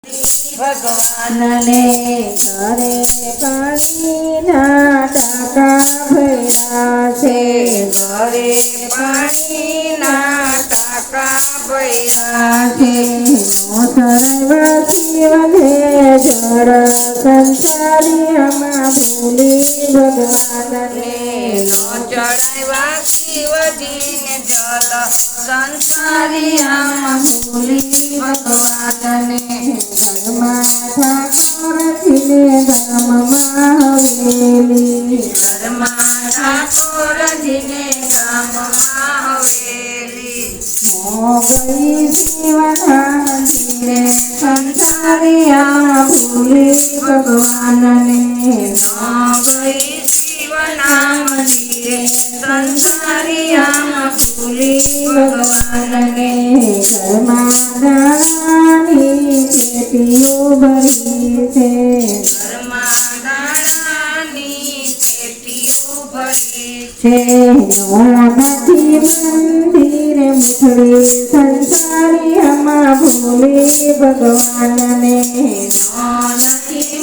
ભગવાનને ઘરે પાણીના ટાંકા ભર્યા છે, ઘરે પાણીના ટાંકા ભર્યા છે. નો સરાવ્યા શિવને જળ સંસારીમાં ભૂલી ભગવાનને નો ચડાવ્યા શિવજીને જલ સંસારિયામાં ભૂલી ભગવાનને ઘરમાં ઠાકોરજીને ધામમાં હવેલી, ઘરમાં ઠાકોરજીને ગામમાં હવેલી. ગઈ શિવના મંદિરે સંસારિયામાં ભૂલી ભગવાનને નો ગઈ શિવના મંદિરે સંસારિયામાં ભૂલી ભગવાનને. ઘરમાં દાણાની પેટીઓ ભરી છે, ઘરમાં દાણાની પેટીઓ ભરી છે. નથી મંદિરે મુઠડી સંસારિયામાં ભૂલી ભગવાનને નો નથી